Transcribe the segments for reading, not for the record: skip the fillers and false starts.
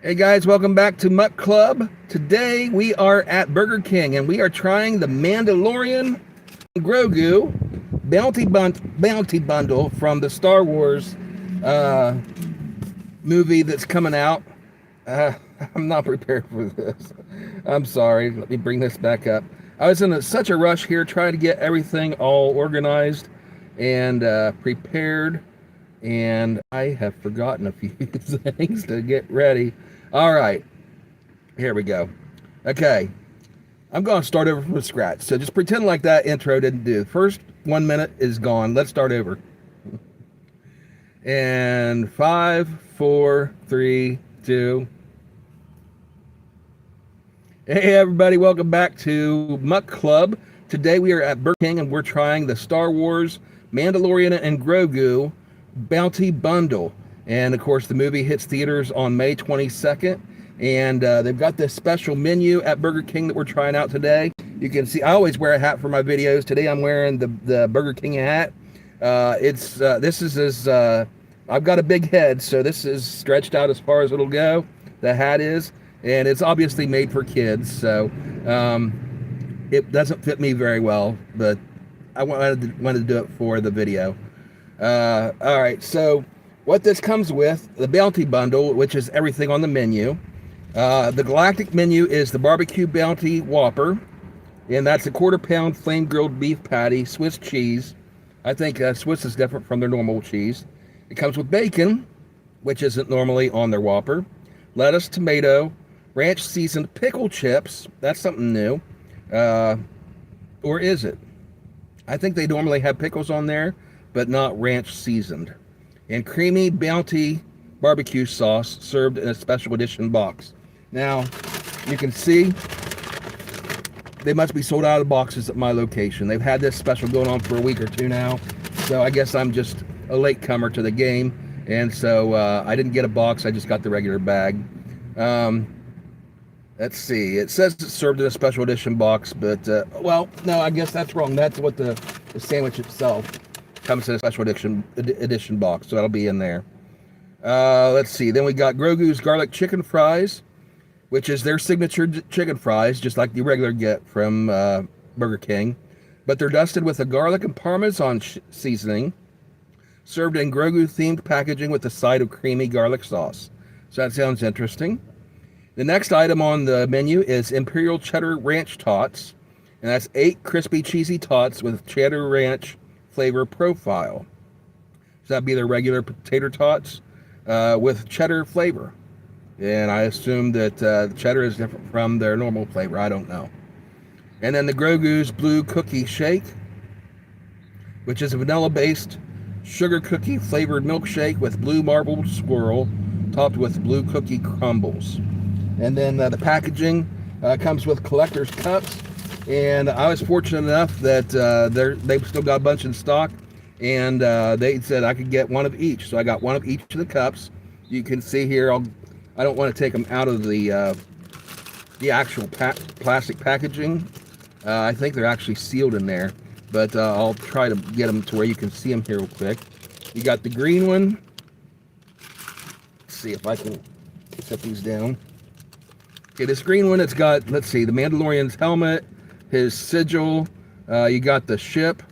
Hey guys, welcome back to Muck Club. Today we are at Burger King and we are trying the Mandalorian Grogu Bounty Bundle from the Star Wars movie that's coming out. I'm not prepared for this. I'm sorry. Let me bring this back up. I was in such a rush here trying to get everything all organized and prepared, and I have forgotten a few things to get ready. All right, here we go. Okay, I'm going to start over from scratch. So just pretend like that intro didn't do. First 1 minute is gone. Let's start over. And 5, 4, 3, 2. Hey everybody, welcome back to Muck Club. Today we are at Burger King and we're trying the Star Wars Mandalorian and Grogu Bounty Bundle. And of course the movie hits theaters on May 22nd. And they've got this special menu at Burger King that we're trying out today. You can see I always wear a hat for my videos. Today I'm wearing the Burger King hat. I've got a big head, so this is stretched out as far as it'll go. The hat is. And it's obviously made for kids, so it doesn't fit me very well, but I wanted to do it for the video. All right, so what this comes with, the Bounty Bundle, which is everything on the menu. The Galactic menu is the Barbecue Bounty Whopper, and that's a 1/4 pound flame grilled beef patty, Swiss cheese. I think Swiss is different from their normal cheese. It comes with bacon, which isn't normally on their Whopper, lettuce, tomato, ranch seasoned pickle chips. That's something new. Or is it? I think they normally have pickles on there, but not ranch seasoned. And creamy Bounty barbecue sauce served in a special edition box. Now, you can see they must be sold out of boxes at my location. They've had this special going on for a week or two now. So I guess I'm just a latecomer to the game. And so I didn't get a box. I just got the regular bag. Let's see. It says it's served in a special edition box, but, well, no, I guess that's wrong. That's what the sandwich itself comes in a special edition box, so that'll be in there. Let's see. Then we got Grogu's garlic chicken fries, which is their signature chicken fries, just like the regular get from Burger King. But they're dusted with a garlic and Parmesan seasoning, served in Grogu-themed packaging with a side of creamy garlic sauce. So that sounds interesting. The next item on the menu is Imperial Cheddar Ranch Tots, and that's 8 crispy cheesy tots with cheddar ranch flavor profile. So that'd be their regular potato tots with cheddar flavor. And I assume that the cheddar is different from their normal flavor. I don't know. And then the Grogu's Blue Cookie Shake, which is a vanilla-based sugar cookie flavored milkshake with blue marbled swirl topped with blue cookie crumbles. And then the packaging comes with collector's cups. And I was fortunate enough that they've still got a bunch in stock. And they said I could get one of each. So I got one of each of the cups. You can see here, I don't want to take them out of the actual plastic packaging. I think they're actually sealed in there. But I'll try to get them to where you can see them here real quick. You got the green one. Let's see if I can set these down. Okay, this green one, it's got, let's see, the Mandalorian's helmet, his sigil, you got the ship,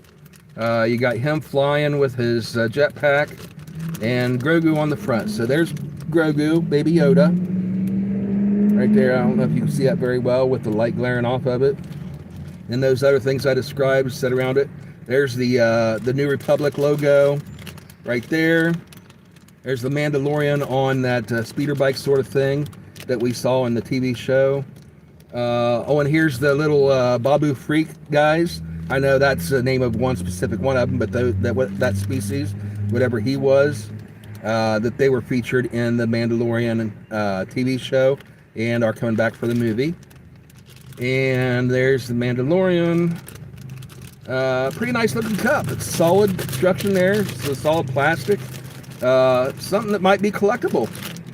you got him flying with his jetpack, and Grogu on the front. So there's Grogu, Baby Yoda, right there. I don't know if you can see that very well with the light glaring off of it. And those other things I described set around it. There's the New Republic logo right there. There's the Mandalorian on that speeder bike sort of thing that we saw in the TV show. Oh, and here's the little Babu Freak guys. I know that's the name of one specific one of them, but that species, whatever he was, that they were featured in the Mandalorian TV show and are coming back for the movie. And there's the Mandalorian. Pretty nice looking cup. It's solid construction there. It's a solid plastic. Something that might be collectible.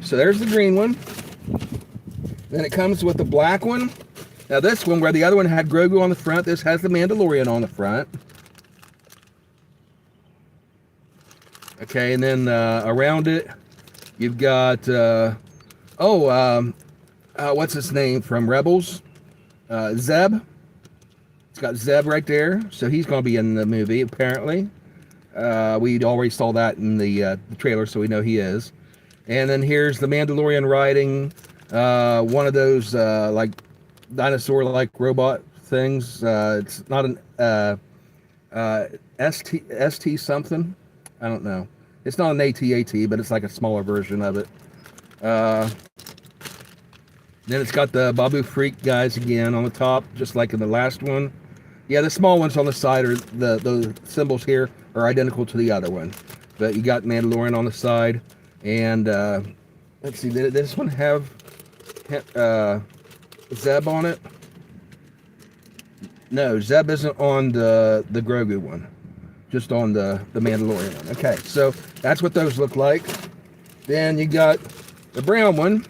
So there's the green one. Then it comes with the black one. Now this one, where the other one had Grogu on the front, this has the Mandalorian on the front. Okay, and then around it, you've got Oh, what's his name from Rebels? Zeb. It's got Zeb right there, so he's going to be in the movie apparently. We already saw that in the trailer, so we know he is. And then here's the Mandalorian riding one of those like dinosaur-like robot things. It's not an ST something. I don't know. It's not an AT-AT, but it's like a smaller version of it. Then it's got the Babu Freak guys again on the top, just like in the last one. Yeah, the small ones on the side are the symbols here are identical to the other one. But you got Mandalorian on the side, and let's see, did this one have Zeb on it? No, Zeb isn't on the Grogu one, just on the Mandalorian one. Okay, so that's what those look like. Then you got the brown one.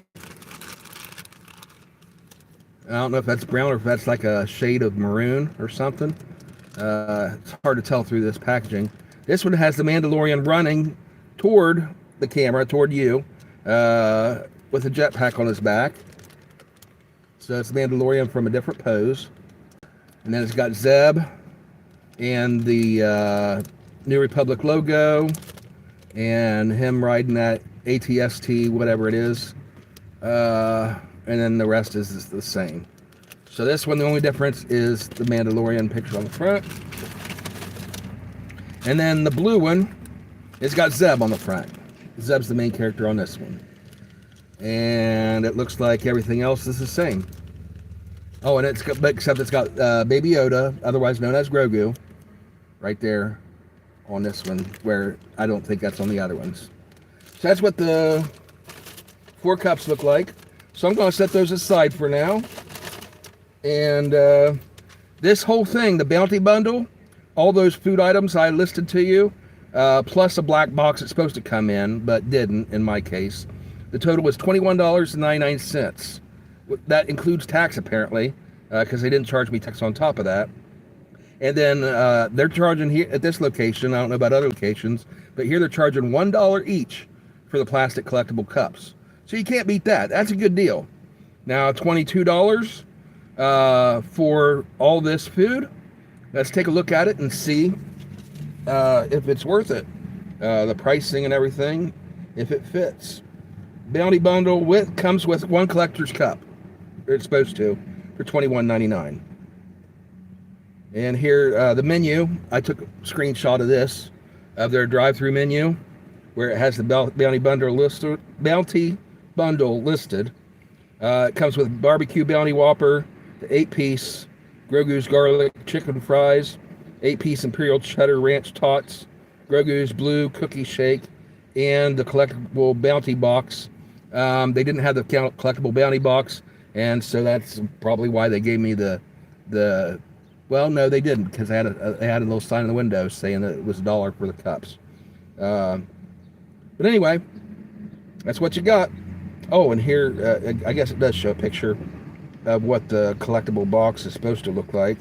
I don't know if that's brown or if that's like a shade of maroon or something. It's hard to tell through this packaging. This one has the Mandalorian running toward the camera, toward you, with a jetpack on his back. So it's the Mandalorian from a different pose. And then it's got Zeb and the New Republic logo and him riding that ATST, whatever it is. And then the rest is the same. So this one, the only difference is the Mandalorian picture on the front. And then the blue one, it's got Zeb on the front. Zeb's the main character on this one. And it looks like everything else is the same. Oh, and it's got, except it's got Baby Yoda, otherwise known as Grogu, right there on this one, where I don't think that's on the other ones. So that's what the 4 cups look like. So I'm going to set those aside for now. And this whole thing, the Bounty Bundle, all those food items I listed to you, plus a black box that's supposed to come in, but didn't in my case. The total was $21.99. That includes tax apparently, because they didn't charge me tax on top of that. And then they're charging here at this location, I don't know about other locations, but here they're charging $1 each for the plastic collectible cups. So you can't beat that. That's a good deal. Now, $22 for all this food. Let's take a look at it and see if it's worth it. The pricing and everything, if it fits. Bounty Bundle comes with 1 collector's cup. It's supposed to, for $21.99. And here, the menu, I took a screenshot of this, of their drive-through menu, where it has the Bounty Bundle listed. It comes with barbecue Bounty Whopper, the 8-piece Grogu's garlic chicken fries, 8-piece Imperial Cheddar Ranch Tots, Grogu's blue cookie shake, and the collectible Bounty box. They didn't have the collectible Bounty box, and so that's probably why they gave me the well, no, they didn't, because they had a little sign in the window saying that it was $1 for the cups. But anyway, that's what you got. Oh, and here, I guess it does show a picture of what the collectible box is supposed to look like.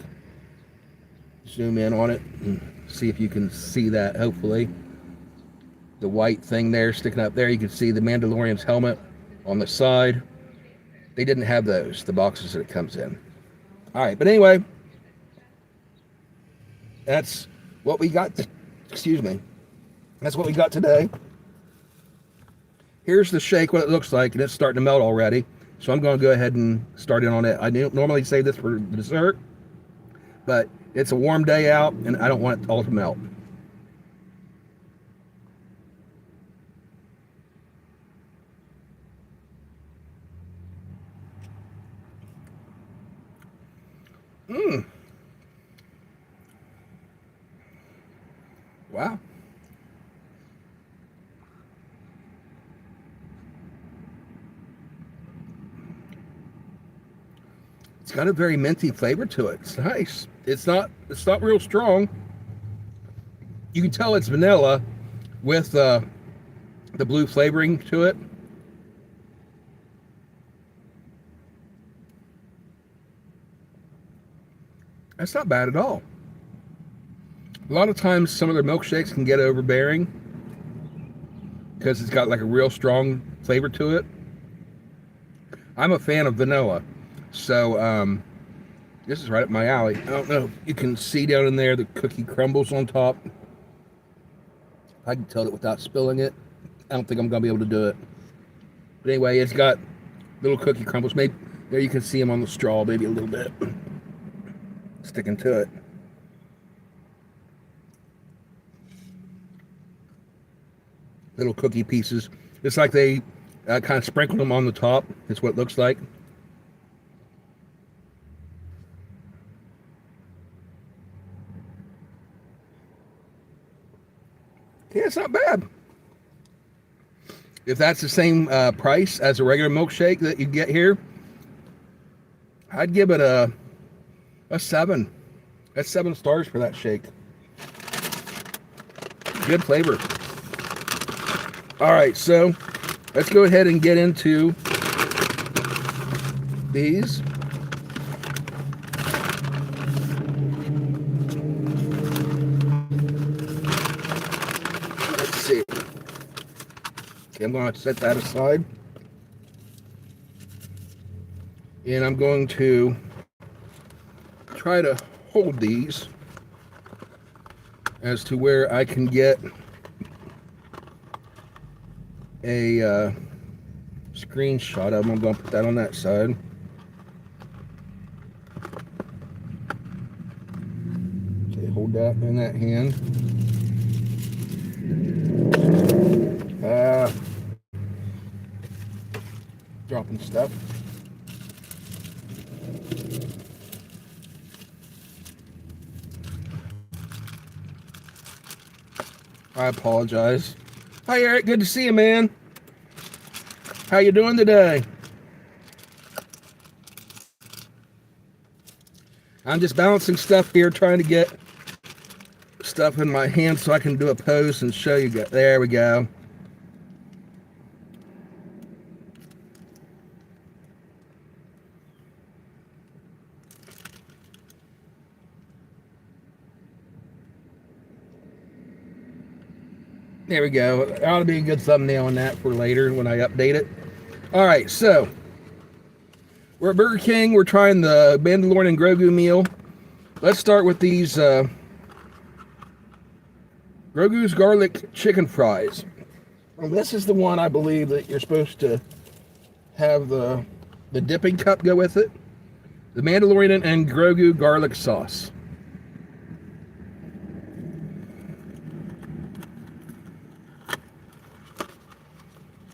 Zoom in on it and see if you can see that, hopefully. The white thing there sticking up there, you can see the Mandalorian's helmet on the side. They didn't have those, the boxes that it comes in. All right, but anyway, that's what we got. Excuse me. That's what we got today. Here's the shake, what it looks like, and it's starting to melt already. So I'm going to go ahead and start in on it. I normally save this for dessert, but it's a warm day out, and I don't want it all to melt. Wow. It's got a very minty flavor to it. It's nice. It's not real strong. You can tell it's vanilla with the blue flavoring to it. That's not bad at all. A lot of times some of their milkshakes can get overbearing because it's got like a real strong flavor to it. I'm a fan of vanilla. So this is right up my alley. I don't know if you can see down in there the cookie crumbles on top. I can tell it without spilling it. I don't think I'm going to be able to do it. But anyway, it's got little cookie crumbles. Maybe there you can see them on the straw, maybe a little bit. Sticking to it. Little cookie pieces. It's like they kind of sprinkle them on the top. That's what it looks like. Yeah, it's not bad. If that's the same price as a regular milkshake that you get here, I'd give it a 7. That's 7 stars for that shake. Good flavor. All right, so let's go ahead and get into these. Let's see. Okay, I'm going to set that aside. And I'm going to try to hold these as to where I can get a screenshot of them. I'm going to put that on that side. Okay, hold that in that hand. Dropping stuff. I apologize. Hi Eric, good to see you, man. How you doing today? I'm just balancing stuff here, trying to get stuff in my hand so I can do a pose and show you. There we go. There we go. It ought to be a good thumbnail on that for later when I update it. All right, so we're at Burger King. We're trying the Mandalorian Grogu meal. Let's start with these Grogu's garlic chicken fries. Well, this is the one I believe that you're supposed to have the dipping cup go with it. The Mandalorian and Grogu garlic sauce.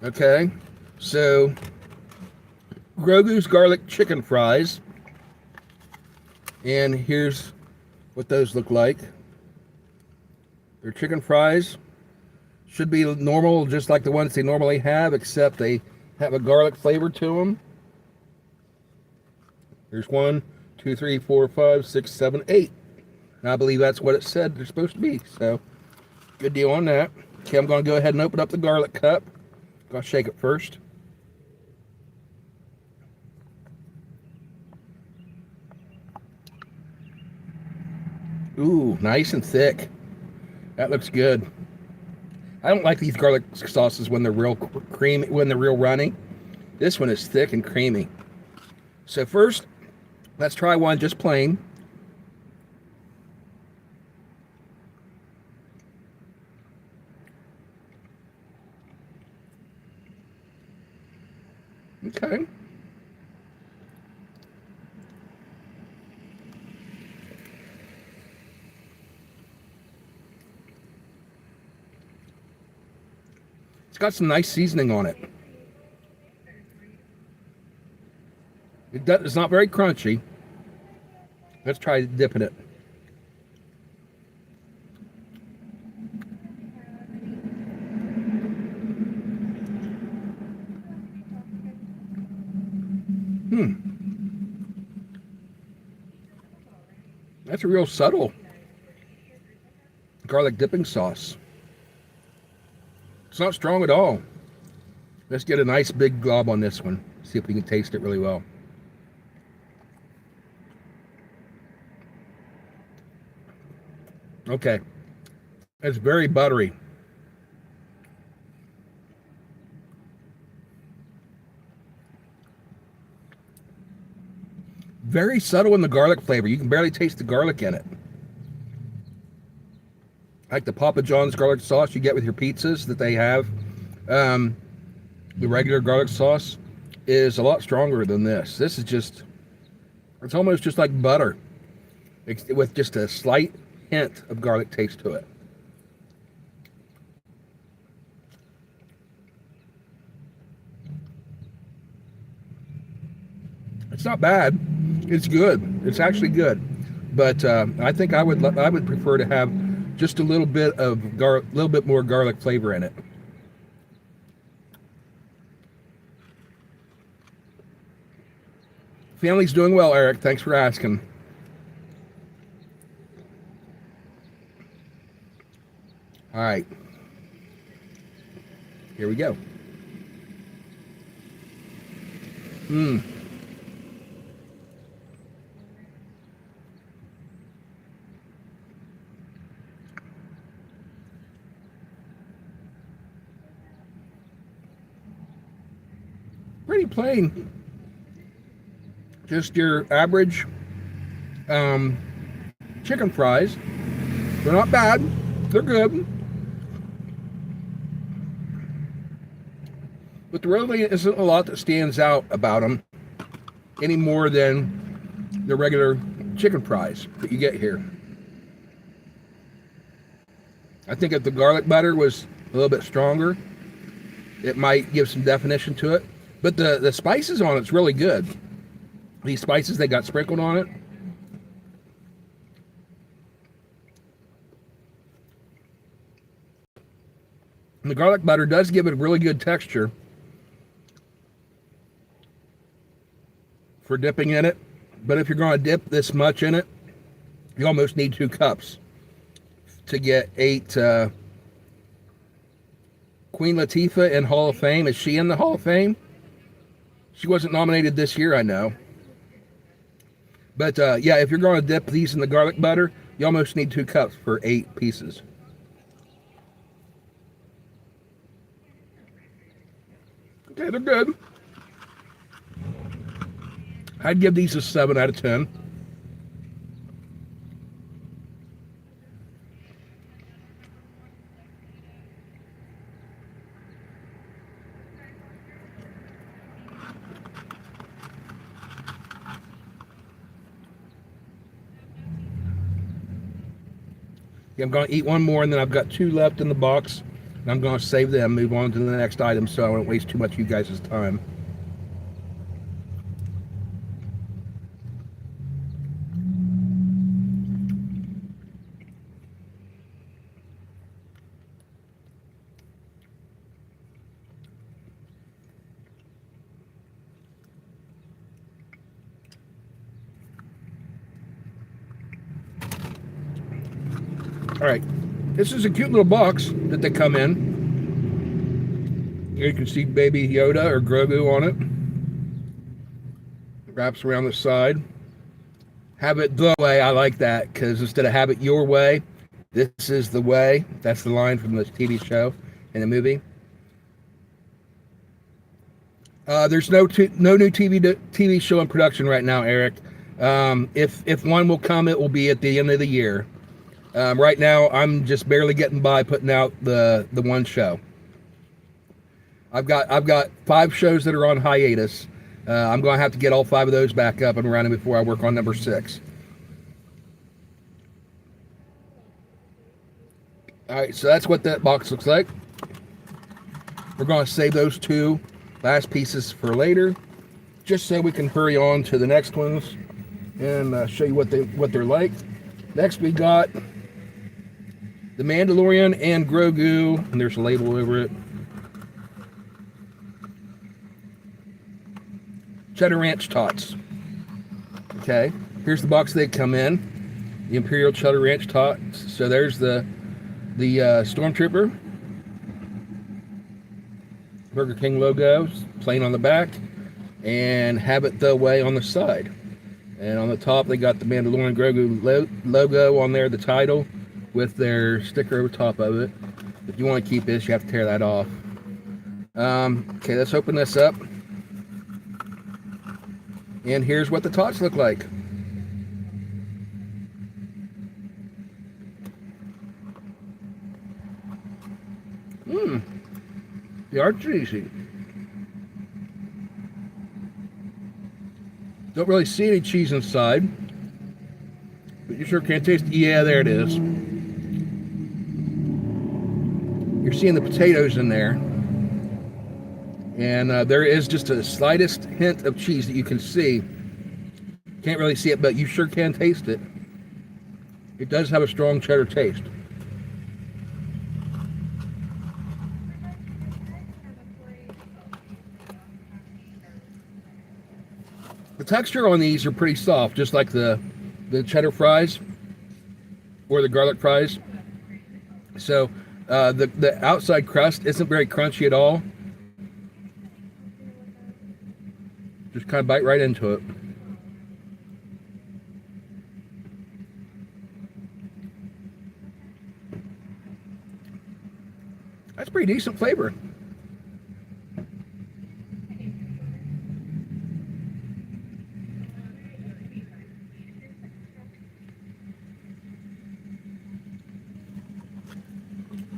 Okay, so Grogu's garlic chicken fries, and here's what those look like. They're chicken fries. Should be normal, just like the ones they normally have, except they have a garlic flavor to them. There's 1, 2, 3, 4, 5, 6, 7, 8. And I believe that's what it said they're supposed to be, so good deal on that. Okay, I'm going to go ahead and open up the garlic cup. I'll shake it first. Ooh, nice and thick. That looks good. I don't like these garlic sauces when they're real creamy, when they're real runny. This one is thick and creamy. So first, let's try one just plain. Okay. It's got some nice seasoning on it. It's not very crunchy. Let's try dipping it. That's a real subtle garlic dipping sauce. It's not strong at all. Let's get a nice big glob on this one. See if we can taste it really well. Okay. It's very buttery. Very subtle in the garlic flavor. You can barely taste the garlic in it. Like the Papa John's garlic sauce you get with your pizzas that they have. The regular garlic sauce is a lot stronger than this. This is just, it's almost just like butter with just a slight hint of garlic taste to it. It's not bad. It's good. It's actually good. But I think I would prefer to have just a little bit more garlic flavor in it. Family's doing well, Eric. Thanks for asking. All right. Here we go. Pretty plain. Just your average chicken fries. They're not bad. They're good. But there really isn't a lot that stands out about them any more than the regular chicken fries that you get here. I think if the garlic butter was a little bit stronger, it might give some definition to it. But the spices on it's really good. These spices they got sprinkled on it. And the garlic butter does give it a really good texture for dipping in it. But if you're going to dip this much in it, you almost need 2 cups to get 8. Queen Latifah in Hall of Fame. Is she in the Hall of Fame? She wasn't nominated this year, I know. But yeah, if you're going to dip these in the garlic butter, you almost need 2 cups for 8 pieces. Okay, they're good. I'd give these a 7 out of 10. I'm going to eat one more, and then I've got 2 left in the box, and I'm going to save them, move on to the next item, so I won't waste too much of you guys' time. All right, this is a cute little box that they come in. Here you can see Baby Yoda or Grogu on it. It wraps around the side. Have it the way, I like that, because instead of have it your way, this is the way. That's the line from the TV show and the movie. There's no new TV show in production right now, Eric. If one will come, it will be at the end of the year. Right now, I'm just barely getting by putting out the one show. I've got 5 shows that are on hiatus. I'm going to have to get all 5 of those back up and running before I work on number 6. All right, so that's what that box looks like. We're going to save those 2 last pieces for later, just so we can hurry on to the next ones and show you what they're like. Next, we got the Mandalorian and Grogu, and there's a label over it. Cheddar Ranch Tots. Okay, here's the box they come in. The Imperial Cheddar Ranch Tots. So there's the Stormtrooper. Burger King logo, plain on the back, and Have It The Way on the side. And on the top, they got the Mandalorian Grogu logo on there, the title, with their sticker over top of it. If you want to keep this, you have to tear that off. Okay, let's open this up. And here's what the tots look like. They are cheesy. Don't really see any cheese inside, but you sure can taste it. Yeah, there it is. You're seeing the potatoes in there. And there is just a slightest hint of cheese that you can see. Can't really see it, but you sure can taste it. It does have a strong cheddar taste. The texture on these are pretty soft, just like the cheddar fries or the garlic fries. So the outside crust isn't very crunchy at all. Just kind of bite right into it. That's pretty decent flavor.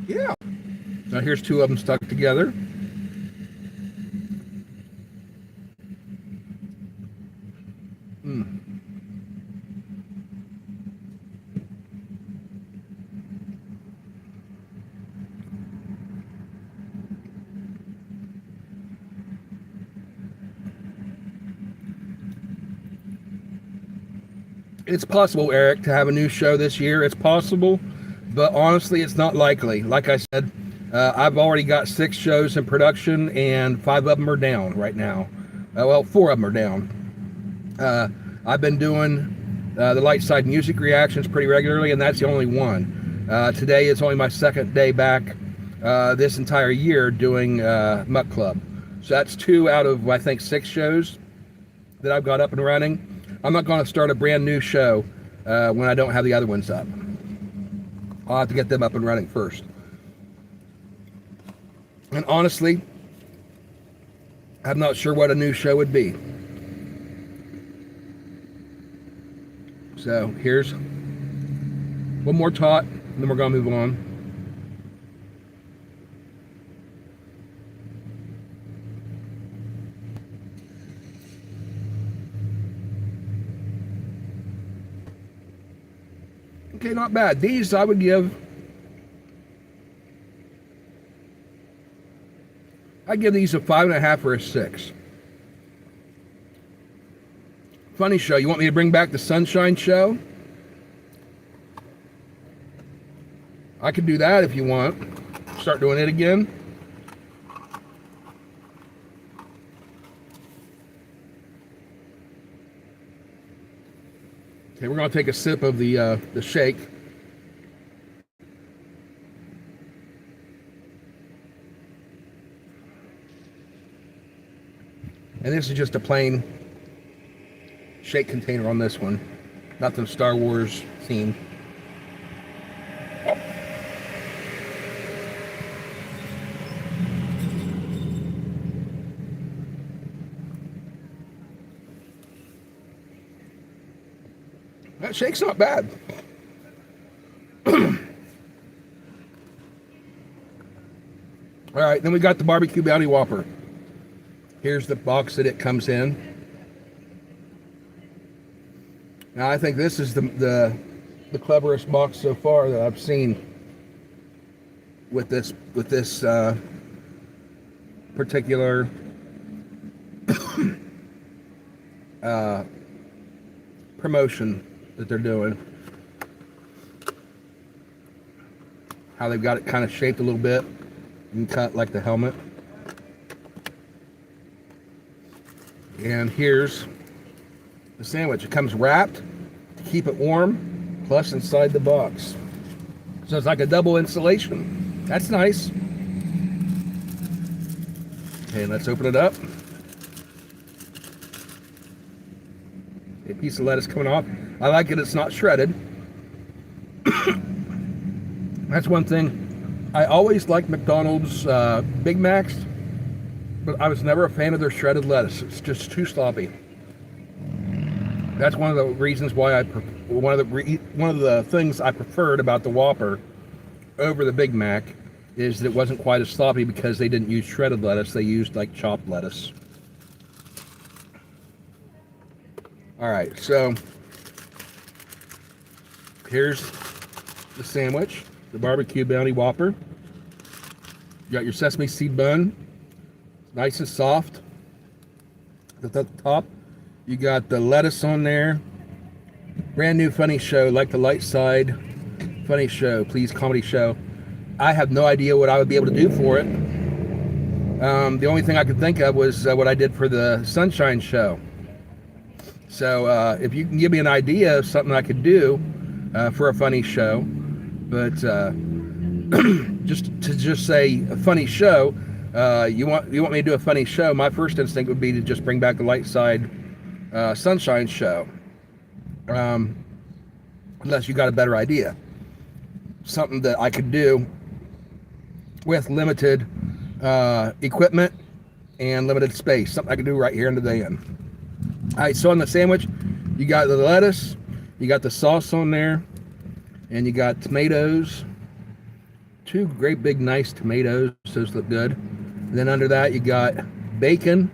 Yeah. Now here's two of them stuck together. It's possible, Eric, to have a new show this year. It's possible, but honestly, it's not likely. Like I said, I've already got 6 shows in production, and 5 of them are down right now. Well, 4 of them are down. I've been doing the light side music reactions pretty regularly, and that's the only one. Today is only my 2nd day back this entire year doing Muck Club. So that's 2 out of, I think, 6 shows that I've got up and running. I'm not going to start a brand new show when I don't have the other ones up. I'll have to get them up and running first. And honestly, I'm not sure what a new show would be. So here's one more tot, and then we're going to move on. Okay, not bad. These I would give, I'd give these a 5.5 or a 6. Funny show. You want me to bring back the Sunshine Show? I could do that if you want. Start doing it again. Okay, we're going to take a sip of the shake. And this is just a plain shake container on this one. Nothing Star Wars themed. That shake's not bad. All right, then we got the BBQ Bounty Whopper. Here's the box that it comes in. Now I think this is the cleverest box so far that I've seen with this particular promotion that they're doing. How they've got it kind of shaped a little bit and cut like the helmet. And here's the sandwich. It comes wrapped to keep it warm, plus inside the box. So it's like a double insulation. That's nice. Okay, let's open it up. A piece of lettuce coming off. I like it, it's not shredded. That's one thing. I always liked McDonald's Big Macs, but I was never a fan of their shredded lettuce. It's just too sloppy. That's one of the reasons why one of the things I preferred about the Whopper over the Big Mac is that it wasn't quite as sloppy because they didn't use shredded lettuce. They used like chopped lettuce. All right, so here's the sandwich, the barbecue bounty Whopper. You got your sesame seed bun, nice and soft. At the top, you got the lettuce on there. Brand new funny show, like the light side. Funny show, please, comedy show. I have no idea what I would be able to do for it. The only thing I could think of was what I did for the Sunshine show. So if you can give me an idea of something I could do for a funny show, but just say a funny show, you want me to do a funny show, my first instinct would be to just bring back the light side Sunshine show, unless you got a better idea, something that I could do with limited equipment and limited space, something I could do right here in the van. All right, so on the sandwich, you got the lettuce, you got the sauce on there, and you got tomatoes, 2 great big nice tomatoes, those look good. And then under that you got bacon,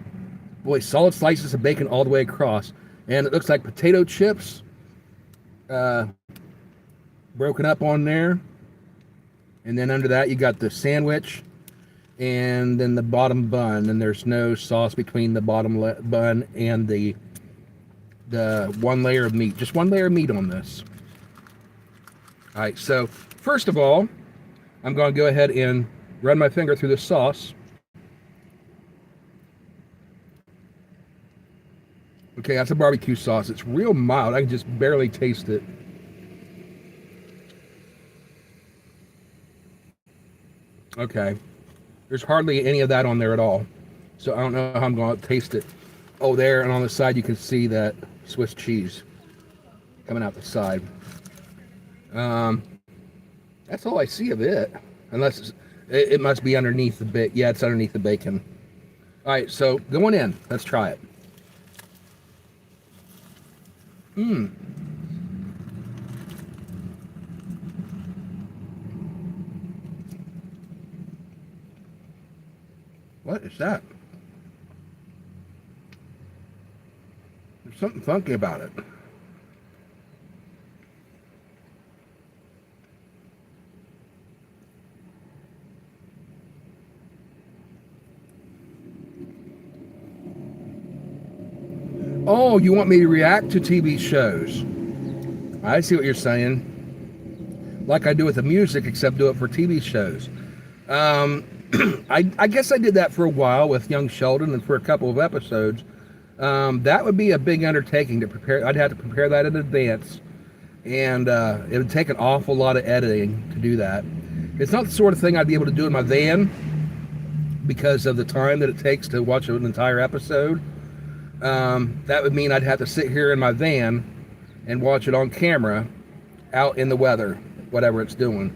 boy, solid slices of bacon all the way across, and it looks like potato chips broken up on there. And then under that you got the sandwich, and then the bottom bun, and there's no sauce between the bottom bun and the one layer of meat, just one layer of meat on this. All right, so first of all, I'm going to go ahead and run my finger through the sauce. Okay, that's a barbecue sauce. It's real mild. I can just barely taste it. Okay, there's hardly any of that on there at all, so I don't know how I'm going to taste it. Oh, there, and on the side you can see that Swiss cheese coming out the side. That's all I see of it, unless it must be underneath the bit. Yeah, it's underneath the bacon. All right, so going in, let's try it. What is that? There's something funky about it. Oh, you want me to react to TV shows? I see what you're saying. Like I do with the music, except do it for TV shows. I guess I did that for a while with Young Sheldon and for a couple of episodes. That would be a big undertaking to prepare. I'd have to prepare that in advance, and it would take an awful lot of editing to do that. It's not the sort of thing I'd be able to do in my van because of the time that it takes to watch an entire episode. That would mean I'd have to sit here in my van and watch it on camera out in the weather, whatever it's doing.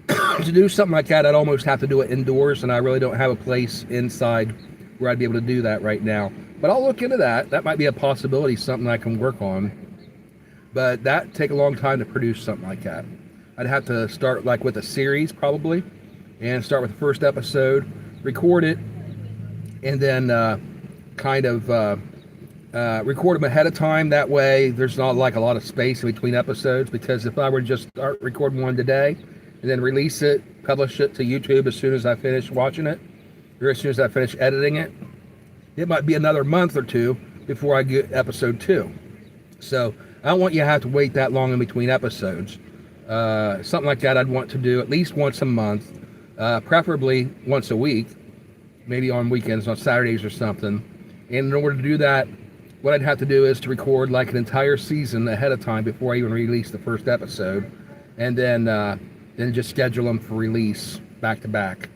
To do something like that, I'd almost have to do it indoors, and I really don't have a place inside where I'd be able to do that right now. But I'll look into that. That might be a possibility, something I can work on. But that'd take a long time to produce something like that. I'd have to start like with a series probably, and start with the first episode, record it, and then record them ahead of time. That way there's not like a lot of space in between episodes, because if I were to just start recording one today and then release it, publish it to YouTube as soon as I finish watching it, or as soon as I finish editing it, it might be another month or two before I get episode 2. So I don't want you to have to wait that long in between episodes. Something like that I'd want to do at least once a month, preferably once a week, maybe on weekends, on Saturdays or something. And in order to do that, what I'd have to do is to record like an entire season ahead of time before I even release the first episode, and then just schedule them for release back to back,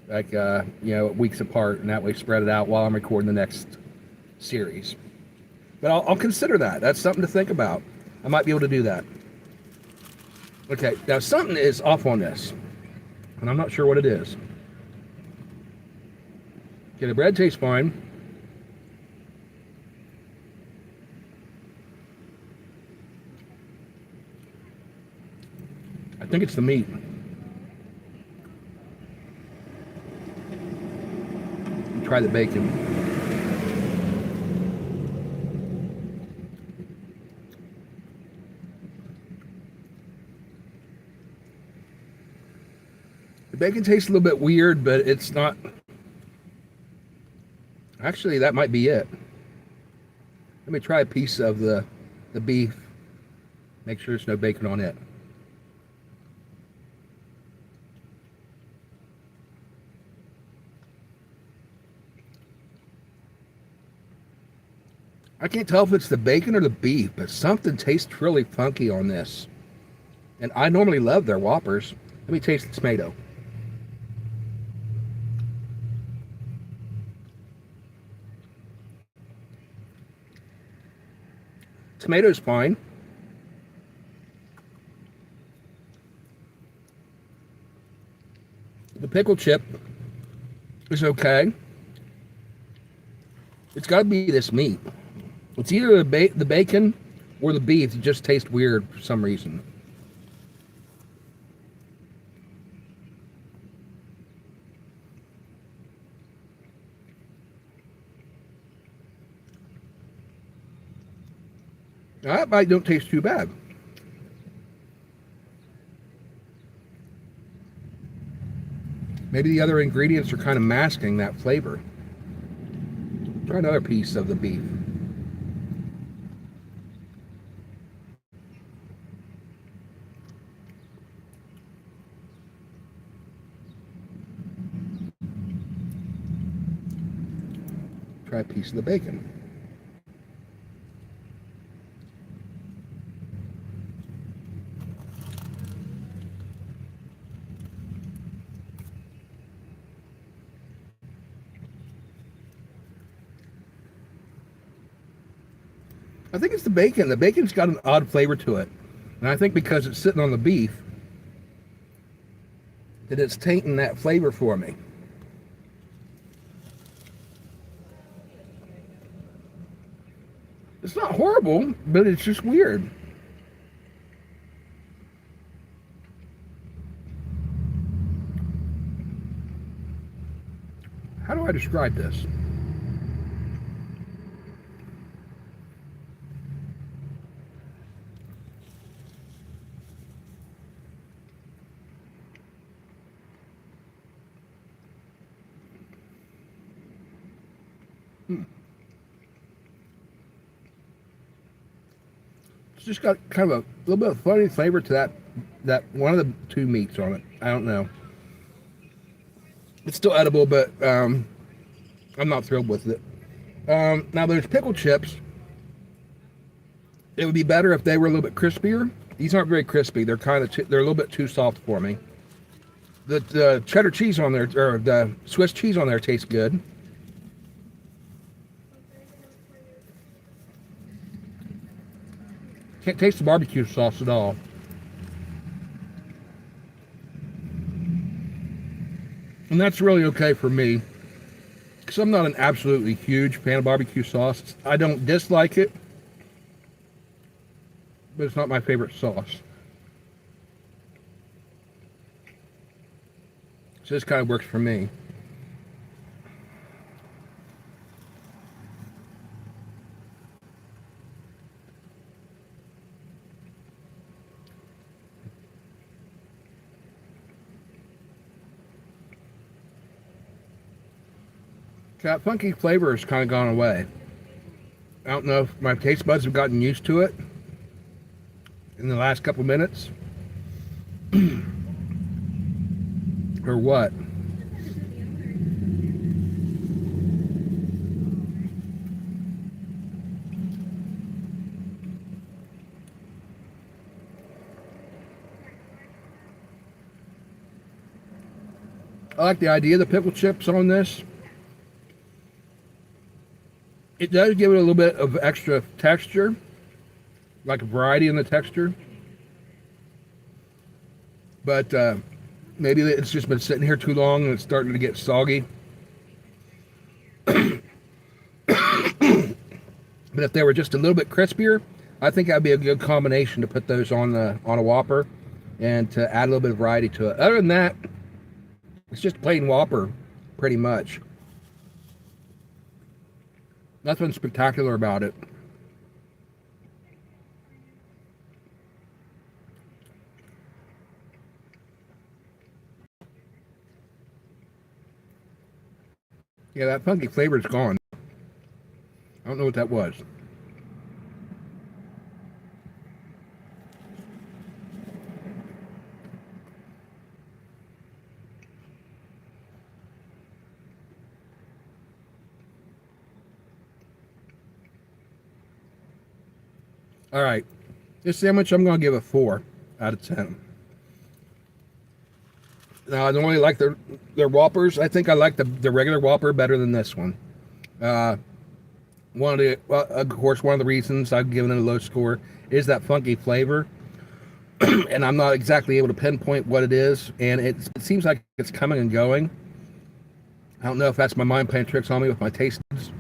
like weeks apart, and that way spread it out while I'm recording the next series. But I'll consider that. That's something to think about. I might be able to do that. Okay, now something is off on this, and I'm not sure what it is. Okay, the bread tastes fine. I think it's the meat. Try the bacon. The bacon tastes a little bit weird, but it's not. Actually, that might be it. Let me try a piece of the beef. Make sure there's no bacon on it. I can't tell if it's the bacon or the beef, but something tastes really funky on this. And I normally love their Whoppers. Let me taste the tomato. Tomato's fine. The pickle chip is okay. It's got to be this meat. It's either the bacon or the beef. It just tastes weird for some reason. That bite don't taste too bad. Maybe the other ingredients are kind of masking that flavor. Try another piece of the beef. Try a piece of the bacon. I think it's the bacon. The bacon's got an odd flavor to it. And I think because it's sitting on the beef, that it's tainting that flavor for me. It's not horrible, but it's just weird. How do I describe this? It's just got kind of a little bit of funny flavor to that one of the two meats on it. I don't know. It's still edible, but I'm not thrilled with it. Now there's pickle chips. It would be better if they were a little bit crispier. These aren't very crispy. They're they're a little bit too soft for me. The cheddar cheese on there, or the Swiss cheese on there, tastes good. Can't taste the barbecue sauce at all. And that's really okay for me, because I'm not an absolutely huge fan of barbecue sauce. I don't dislike it, but it's not my favorite sauce. So this kind of works for me. That funky flavor has kind of gone away. I don't know if my taste buds have gotten used to it in the last couple minutes or what. I like the idea of the pickle chips on this. It does give it a little bit of extra texture, like a variety in the texture. But maybe it's just been sitting here too long and it's starting to get soggy. But if they were just a little bit crispier, I think that'd be a good combination to put those on a Whopper. and to add a little bit of variety to it. Other than that, it's just plain Whopper, pretty much. Nothing spectacular about it. Yeah, that funky flavor is gone. I don't know what that was. All right, this sandwich I'm going to give a 4 out of 10. Now, I normally like their Whoppers. I think I like the regular Whopper better than this one. Of course, one of the reasons I've given it a low score is that funky flavor. And I'm not exactly able to pinpoint what it is. And it seems like it's coming and going. I don't know if that's my mind playing tricks on me with my taste buds,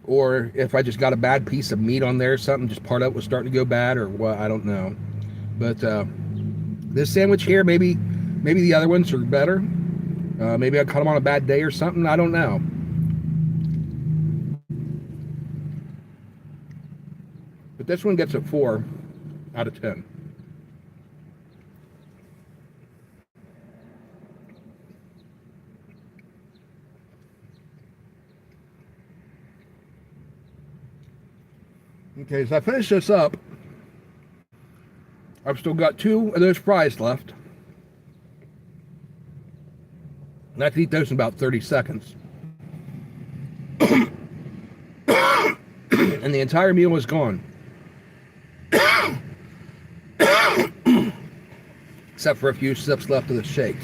or if I just got a bad piece of meat on there or something, just part of it was starting to go bad or what, I don't know. But this sandwich here, maybe the other ones are better. Maybe I caught them on a bad day or something, I don't know. But this one gets a 4 out of 10. Okay, so I finish this up. I've still got 2 of those fries left. And I can eat those in about 30 seconds. And the entire meal is gone. Except for a few sips left of the shake.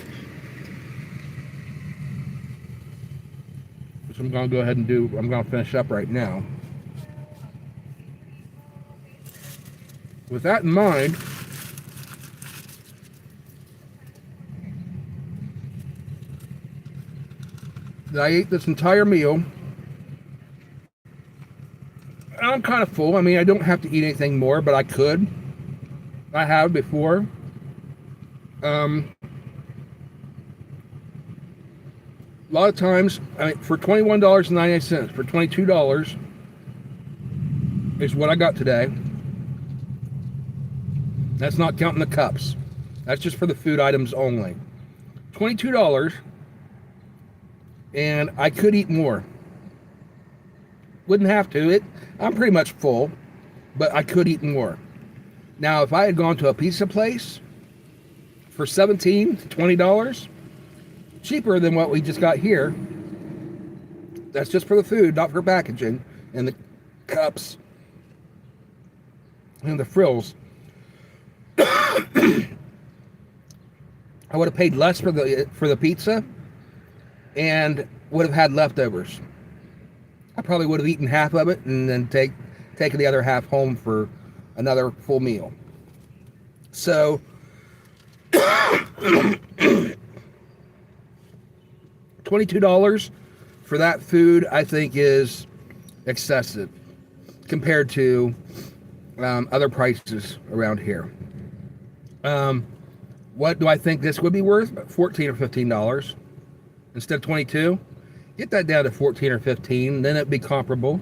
So I'm going to go ahead and I'm going to finish up right now. With that in mind, I ate this entire meal. I'm kind of full. I mean, I don't have to eat anything more, but I could. I have before. A lot of times, I mean, for $21.98, for $22 is what I got today. That's not counting the cups. That's just for the food items only. $22, and I could eat more. Wouldn't have to. I'm pretty much full, but I could eat more. Now, if I had gone to a pizza place for $17 to $20, cheaper than what we just got here. That's just for the food, not for packaging and the cups and the frills. I would have paid less for the pizza and would have had leftovers. I probably would have eaten half of it and then taken the other half home for another full meal. So $22 for that food, I think, is excessive compared to other prices around here. What do I think this would be worth? $14 or $15 instead of 22. Get that down to 14 or 15, then it'd be comparable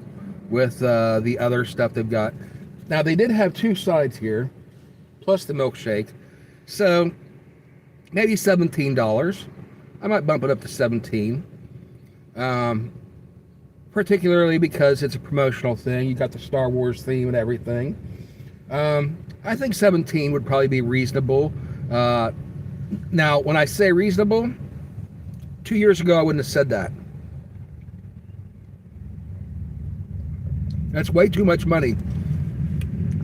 with the other stuff they've got. Now, they did have 2 sides here, plus the milkshake, so maybe $17. I might bump it up to 17, particularly because it's a promotional thing. You got the Star Wars theme and everything. I think 17 would probably be reasonable. Now, when I say reasonable, 2 years ago I wouldn't have said that. That's way too much money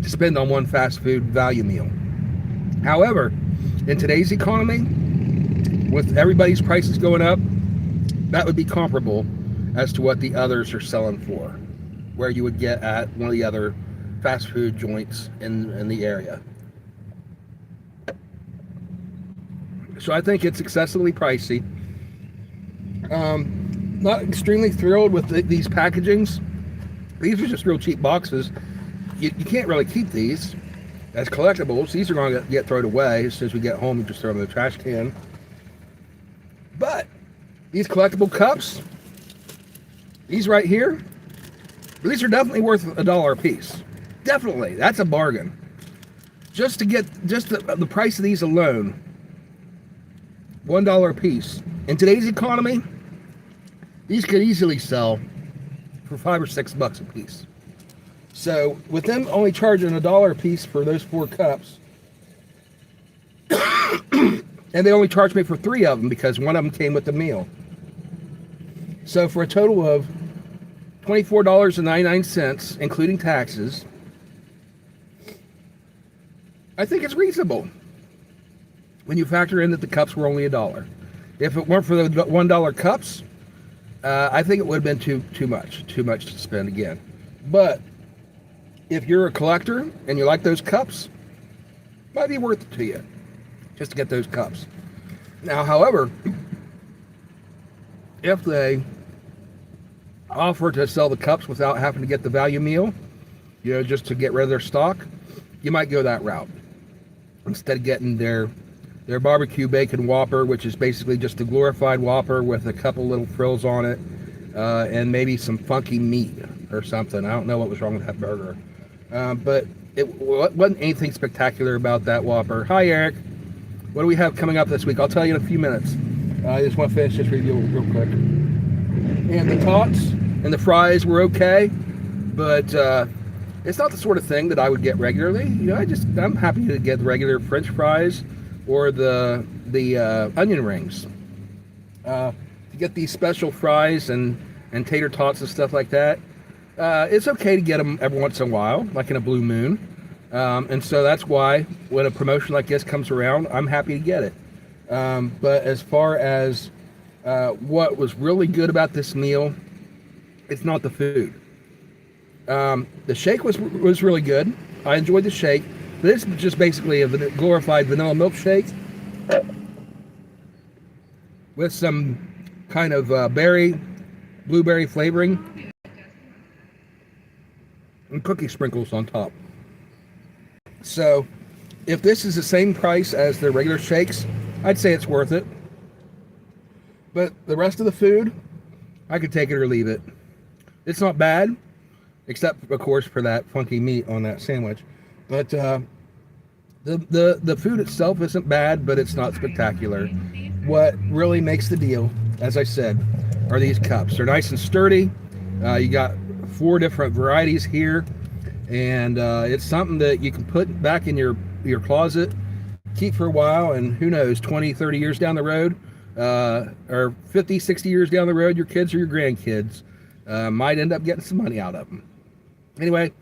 to spend on one fast food value meal. However, in today's economy, with everybody's prices going up, that would be comparable as to what the others are selling for, where you would get at one of the other fast food joints in the area. So I think it's excessively pricey. Not extremely thrilled with these packagings. These are just real cheap boxes. You can't really keep these. As collectibles, these are going to get thrown away as soon as we get home. We just throw them in the trash can. But these collectible cups, these right here, these are definitely worth $1 a piece. Definitely, that's a bargain. Just to get the price of these alone, $1 a piece. In today's economy, these could easily sell for $5 or $6 a piece. So with them only charging $1 a piece for those 4 cups, and they only charged me for 3 of them because one of them came with the meal. So for a total of $24.99, including taxes, I think it's reasonable when you factor in that the cups were only $1. If it weren't for the $1 cups, I think it would have been too much to spend again. But if you're a collector and you like those cups, it might be worth it to you just to get those cups. Now, however, if they offer to sell the cups without having to get the value meal, just to get rid of their stock, you might go that route instead of getting their barbecue bacon Whopper, which is basically just a glorified Whopper with a couple little frills on it, and maybe some funky meat or something. I don't know what was wrong with that burger. But it wasn't anything spectacular about that Whopper. Hi, Eric. What do we have coming up this week? I'll tell you in a few minutes. I just want to finish this review real quick. And the Tots and the fries were okay, but it's not the sort of thing that I would get regularly. I'm happy to get the regular French fries or the onion rings. To get these special fries and tater tots and stuff like that, it's okay to get them every once in a while, like in a blue moon. And so that's why when a promotion like this comes around, I'm happy to get it. But as far as what was really good about this meal, it's not the food. The shake was really good. I enjoyed the shake. But it's just basically a glorified vanilla milkshake with some kind of blueberry flavoring and cookie sprinkles on top. So if this is the same price as the regular shakes, I'd say it's worth it. But the rest of the food, I could take it or leave it. It's not bad, except of course for that funky meat on that sandwich. But the food itself isn't bad, but it's not spectacular. What really makes the deal, as I said, are these cups. They're nice and sturdy. You got 4 different varieties here, and it's something that you can put back in your closet, keep for a while, and who knows, 20, 30 years down the road, or 50, 60 years down the road, your kids or your grandkids might end up getting some money out of them. Anyway,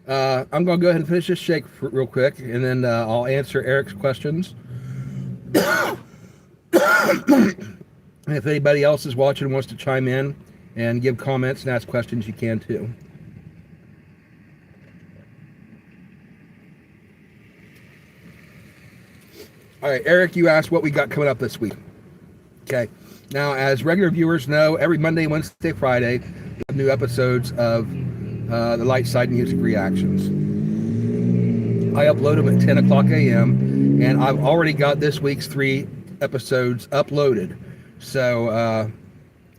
I'm going to go ahead and finish this shake real quick, and then I'll answer Eric's questions. And if anybody else is watching and wants to chime in and give comments and ask questions, you can too. All right, Eric, you asked what we got coming up this week. Okay. Now, as regular viewers know, every Monday, Wednesday, Friday, we have new episodes of the Light Side Music Reactions. I upload them at 10 o'clock a.m. and I've already got this week's 3 episodes uploaded. So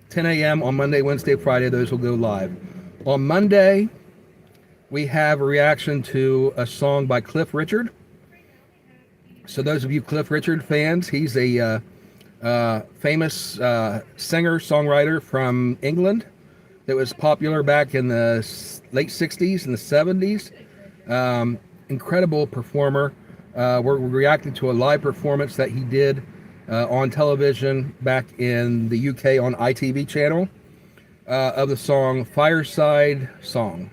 10 a.m. on Monday, Wednesday, Friday, those will go live. On Monday, we have a reaction to a song by Cliff Richard. So those of you Cliff Richard fans, he's a famous singer-songwriter from England that was popular back in the late 60s and the 70s. Incredible performer. We're reacting to a live performance that he did on television back in the UK on ITV channel of the song Fireside Song.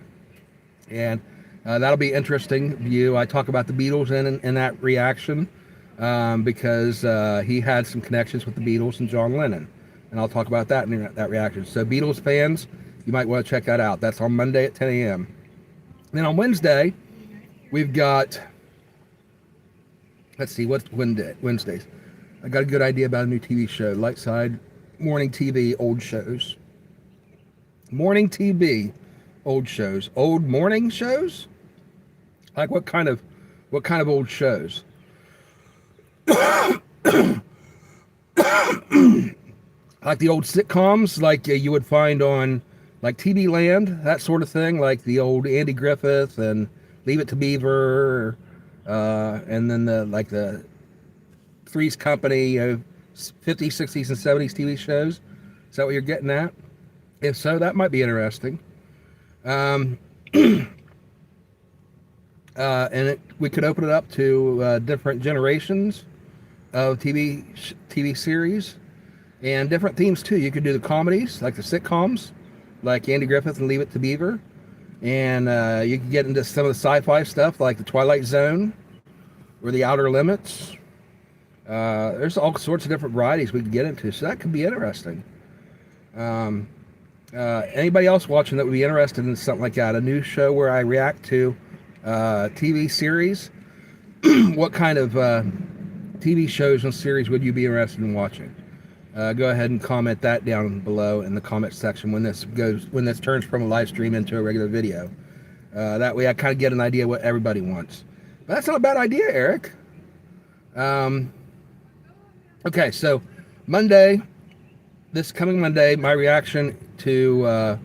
And that'll be interesting view. I talk about the Beatles in that reaction because he had some connections with the Beatles and John Lennon. And I'll talk about that in that reaction. So Beatles fans, you might want to check that out. That's on Monday at 10 a.m. Then on Wednesday, we've got, let's see, what's Wednesdays? I got a good idea about a new TV show, Light Side Morning TV Old Shows. Morning TV Old Shows. Old morning shows? Like what kind of What kind of old shows? Like the old sitcoms, like you would find on like TV Land, that sort of thing, like the old Andy Griffith and Leave It to Beaver, and then the Three's Company, 50s, 60s, and 70s TV shows. Is that what you're getting at? If so, that might be interesting. And we could open it up to different generations of TV series and different themes too. You could do the comedies, like the sitcoms, like Andy Griffith and Leave It to Beaver, and you could get into some of the sci-fi stuff, like the Twilight Zone or the Outer Limits. There's all sorts of different varieties we could get into, so that could be interesting. Anybody else watching that would be interested in something like that, a new show where I react to TV series? What kind of TV shows and series would you be interested in watching? Go ahead and comment that down below in the comment section when this turns from a live stream into a regular video. That way I kind of get an idea what everybody wants. But that's not a bad idea, Eric. Okay, so Monday, this coming Monday, my reaction to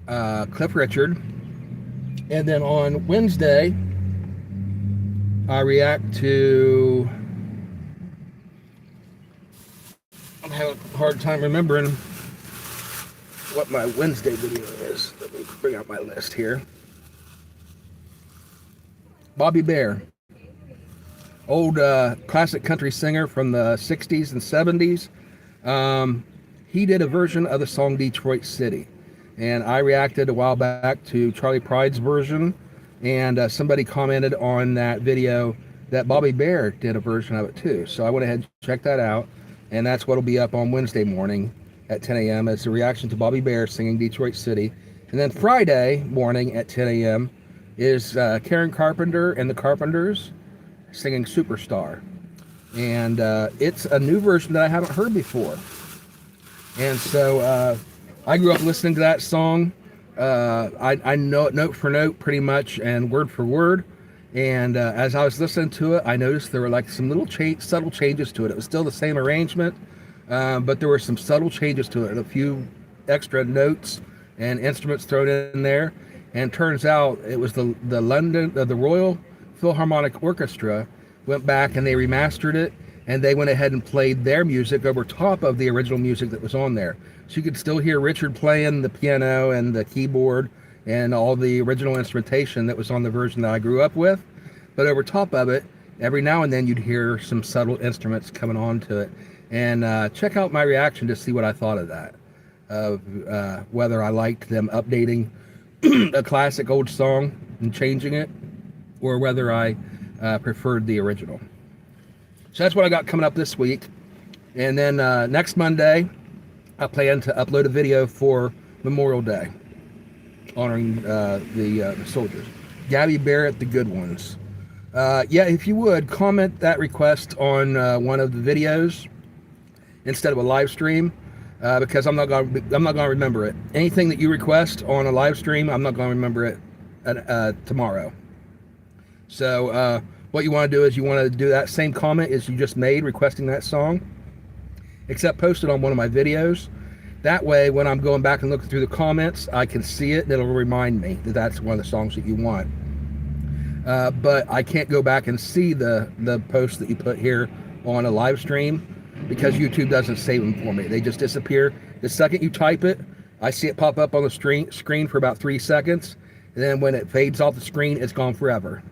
Cliff Richard. And then on Wednesday, I react to... I'm having a hard time remembering what my Wednesday video is. Let me bring out my list here. Bobby Bare. Old classic country singer from the 60s and 70s. He did a version of the song Detroit City. And I reacted a while back to Charlie Pride's version. And somebody commented on that video that Bobby Bare did a version of it too. So I went ahead and checked that out. And that's what will be up on Wednesday morning at 10 a.m. as a reaction to Bobby Bare singing Detroit City. And then Friday morning at 10 a.m. is Karen Carpenter and the Carpenters singing Superstar. And it's a new version that I haven't heard before. And so I grew up listening to that song. I know it note for note pretty much and word for word. And as I was listening to it, I noticed there were like some little subtle changes to it. It was still the same arrangement, but there were some subtle changes to it. A few extra notes and instruments thrown in there. And turns out it was the Royal Philharmonic Orchestra went back and they remastered it, and they went ahead and played their music over top of the original music that was on there. So you could still hear Richard playing the piano and the keyboard and all the original instrumentation that was on the version that I grew up with. But over top of it, every now and then you'd hear some subtle instruments coming onto it. And check out my reaction to see what I thought of that. Whether I liked them updating a classic old song and changing it, or whether I preferred the original. So that's what I got coming up this week. And then next Monday, I plan to upload a video for Memorial Day, honoring the soldiers. Gabby Barrett, the good ones. Yeah, if you would, comment that request on one of the videos instead of a live stream, because I'm not gonna remember it. Anything that you request on a live stream, I'm not gonna remember it tomorrow. So what you want to do is you want to do that same comment as you just made requesting that song, except post it on one of my videos. That way, when I'm going back and looking through the comments, I can see it and it'll remind me that that's one of the songs that you want. But I can't go back and see the post that you put here on a live stream because YouTube doesn't save them for me. They just disappear. The second you type it, I see it pop up on the screen for about 3 seconds. And then when it fades off the screen, it's gone forever.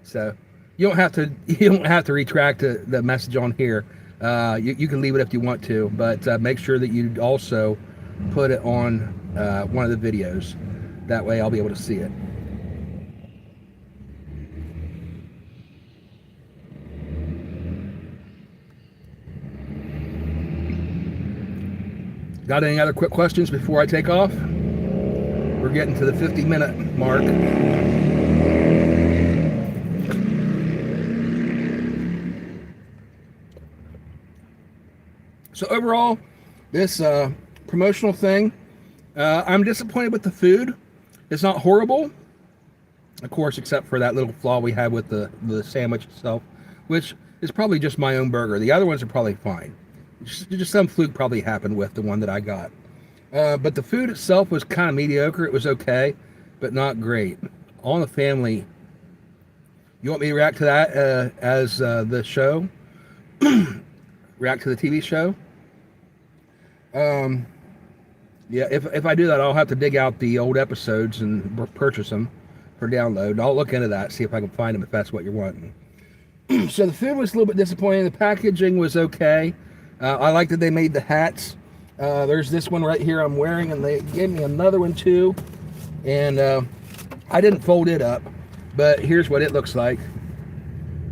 So you don't have to retract the message on here. You can leave it if you want to, but make sure that you also put it on one of the videos. That way I'll be able to see it. Got any other quick questions before I take off? We're getting to the 50-minute mark. So overall, this promotional thing, I'm disappointed with the food. It's not horrible. Of course, except for that little flaw we had with the sandwich itself, which is probably just my own burger. The other ones are probably fine. Just some fluke probably happened with the one that I got. But the food itself was kind of mediocre. It was okay, but not great. All in the Family. You want me to react to that as the show? React to the TV show? Yeah, if I do that, I'll have to dig out the old episodes and purchase them for download. I'll look into that, see if I can find them if that's what you're wanting. So the food was a little bit disappointing. The packaging was okay. I like that they made the hats. There's this one right here I'm wearing, and they gave me another one too. And I didn't fold it up, but here's what it looks like.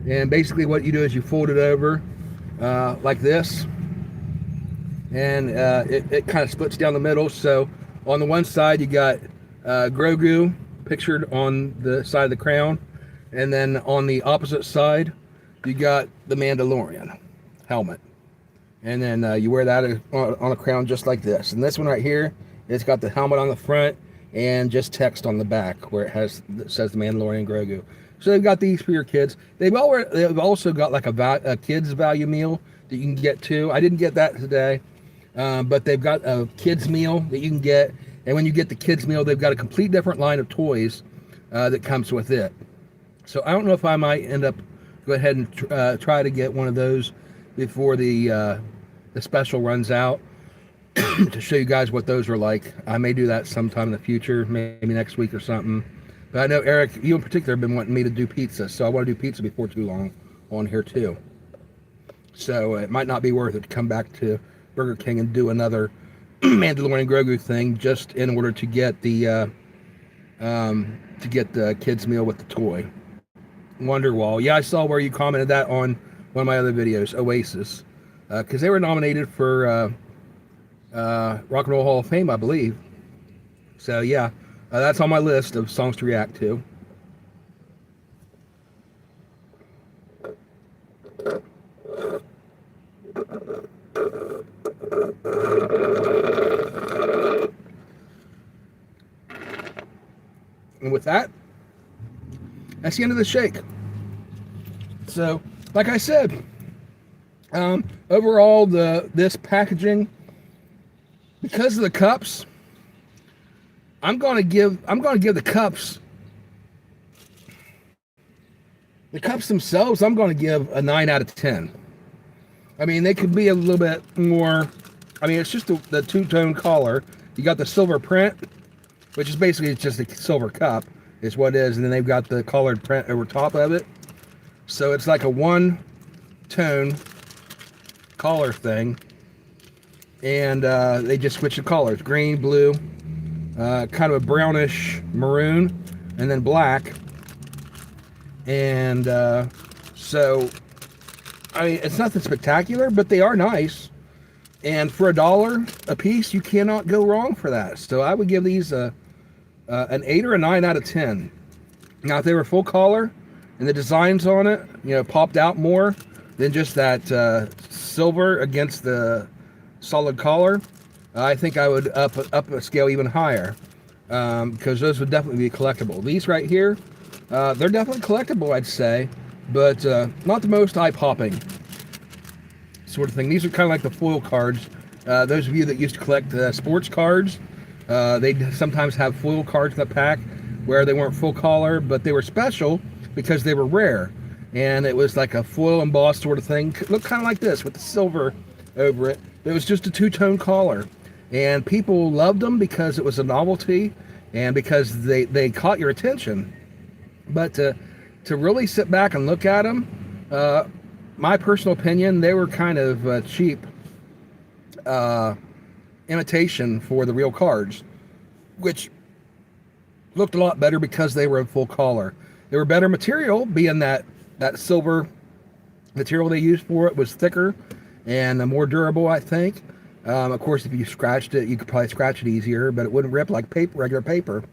And basically what you do is you fold it over like this. And it kind of splits down the middle. So on the one side you got Grogu pictured on the side of the crown, and then on the opposite side you got the Mandalorian helmet, and then you wear that on a crown just like this. And this one right here, it's got the helmet on the front and just text on the back where it says the Mandalorian Grogu. So they've got these for your kids. They've also got like a kids value meal that you can get too. I didn't get that today, but they've got a kids meal that you can get. And when you get the kids meal, they've got a complete different line of toys that comes with it. So I don't know if I might end up go ahead and try to get one of those before the special runs out to show you guys what those are like. I may do that sometime in the future, maybe next week or something. But I know, Eric, you in particular have been wanting me to do pizza, so I want to do pizza before too long on here too. So it might not be worth it to come back to Burger King and do another Mandalorian Grogu thing just in order to get the kids meal with the toy. Wonderwall. Yeah, I saw where you commented that on one of my other videos, Oasis, because they were nominated for Rock and Roll Hall of Fame, I believe. So yeah, that's on my list of songs to react to. And with that, that's the end of the shake. So, like I said, overall, this packaging, because of the cups, I'm gonna give the cups themselves, I'm gonna give a 9 out of 10. I mean, they could be a little bit more. I mean, it's just the two-tone collar. You got the silver print, which is basically just a silver cup, is what it is, and then they've got the colored print over top of it. So it's like a one-tone collar thing, and they just switch the colors: green, blue, kind of a brownish maroon, and then black. And so, I mean, it's nothing spectacular, but they are nice. And for $1 a piece, you cannot go wrong for that. So I would give these an 8 or a 9 out of 10. Now, if they were full collar and the designs on it, popped out more than just that silver against the solid collar, I think I would up a scale even higher, because those would definitely be collectible. These right here, they're definitely collectible, I'd say, but not the most eye-popping sort of thing. These are kind of like the foil cards. Those of you that used to collect sports cards, they'd sometimes have foil cards in the pack where they weren't full collar, but they were special because they were rare. And it was like a foil embossed sort of thing. Looked kind of like this with the silver over it. It was just a two-tone collar. And people loved them because it was a novelty and because they caught your attention. But to really sit back and look at them, my personal opinion, they were kind of cheap imitation for the real cards, which looked a lot better because they were in full collar. They were better material, being that silver material they used for it was thicker and more durable, I think. Of course, if you scratched it, you could probably scratch it easier, but it wouldn't rip like regular paper.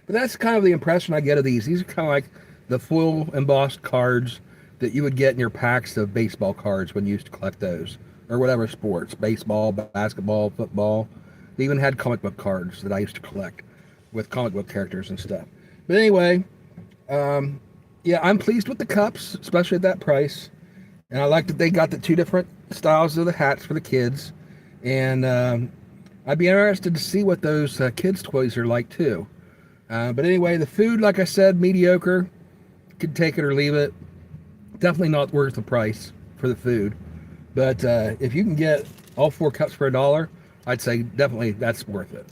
But that's kind of the impression I get of these. These are kind of like the foil embossed cards that you would get in your packs of baseball cards when you used to collect those, or whatever sports, baseball, basketball, football. They even had comic book cards that I used to collect with comic book characters and stuff. But anyway, yeah, I'm pleased with the cups, especially at that price. And I like that they got the 2 different styles of the hats for the kids. And I'd be interested to see what those kids' toys are like too. But anyway, the food, like I said, mediocre. Could take it or leave it. Definitely not worth the price for the food. But if you can get all 4 cups for $1, I'd say definitely that's worth it.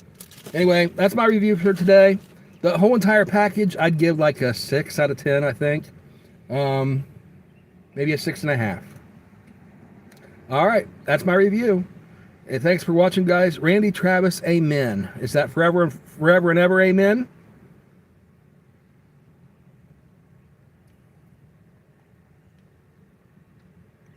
Anyway, that's my review for today. The whole entire package, I'd give like a 6 out of 10, I think. Maybe a 6.5. All right, that's my review. And thanks for watching, guys. Randy Travis, amen. Is that forever and ever, amen?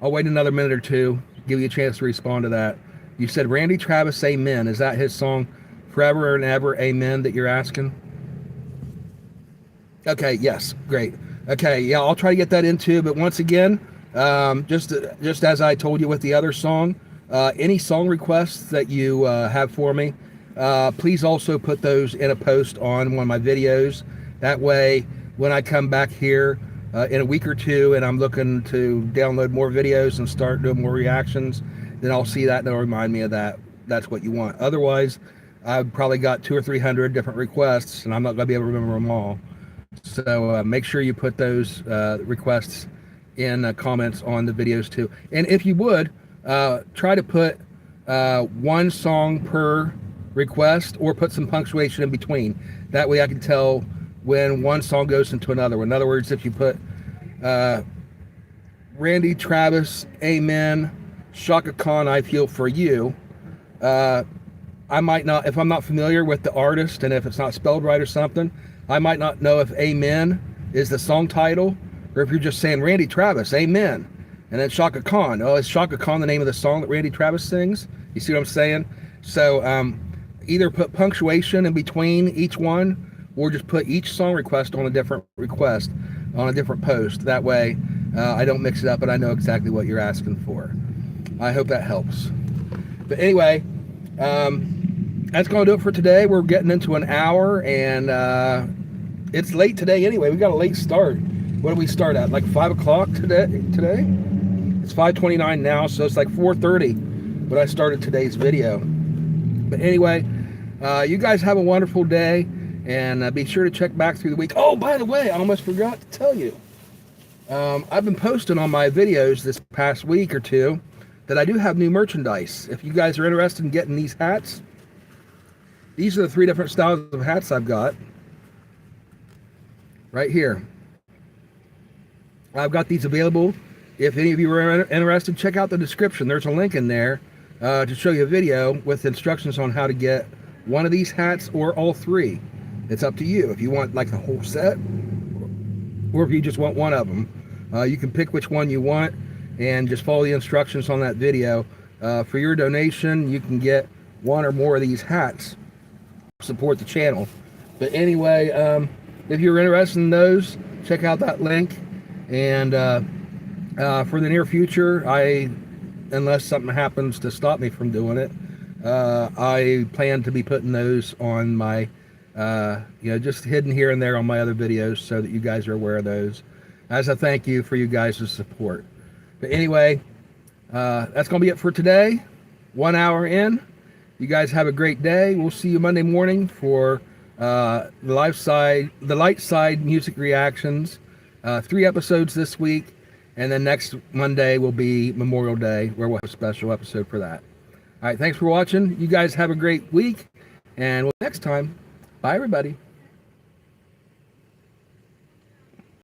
I'll wait another minute or two, give you a chance to respond to that. You said Randy Travis, amen. Is that his song, Forever and Ever, Amen, that you're asking? Okay, yes, great. Okay, yeah, I'll try to get that into, but once again, just as I told you with the other song, any song requests that you have for me, please also put those in a post on one of my videos. That way, when I come back here in a week or two and I'm looking to download more videos and start doing more reactions, then I'll see that and it'll remind me of that. That's what you want. Otherwise, I've probably got 200 or 300 different requests and I'm not going to be able to remember them all. So make sure you put those requests in comments on the videos too. And if you would, try to put 1 song per request or put some punctuation in between. That way I can tell when one song goes into another one. In other words, if you put Randy Travis, amen, Shaka Khan, I feel for you, I might not, if I'm not familiar with the artist and if it's not spelled right or something, I might not know if amen is the song title or if you're just saying Randy Travis, amen, and then Shaka Khan. Oh, is Shaka Khan the name of the song that Randy Travis sings? You see what I'm saying? So either put punctuation in between each one or just put each song request on a different request on a different post. That way I don't mix it up and I know exactly what you're asking for. I hope that helps. But anyway, that's going to do it for today. We're getting into an hour and it's late today anyway. We got a late start. What did we start at? Like 5 o'clock today? It's 5:29 now, so it's like 4:30 when I started today's video. But anyway, you guys have a wonderful day. And be sure to check back through the week. Oh, by the way, I almost forgot to tell you. I've been posting on my videos this past week or two that I do have new merchandise. If you guys are interested in getting these hats, these are the 3 different styles of hats I've got. Right here. I've got these available. If any of you are interested, check out the description. There's a link in there to show you a video with instructions on how to get one of these hats or all 3. It's up to you if you want like the whole set or if you just want one of them. You can pick which one you want and just follow the instructions on that video. For your donation, you can get 1 or more of these hats. Support the channel. But anyway, if you're interested in those, check out that link. And for the near future, unless something happens to stop me from doing it, I plan to be putting those on my just hidden here and there on my other videos so that you guys are aware of those as a thank you for you guys' support. But anyway, that's going to be it for today. 1 hour in. You guys have a great day. We'll see you Monday morning for the light side music reactions. 3 episodes this week, and then next Monday will be Memorial Day, where we'll have a special episode for that. All right, thanks for watching. You guys have a great week, and next time. Bye, everybody.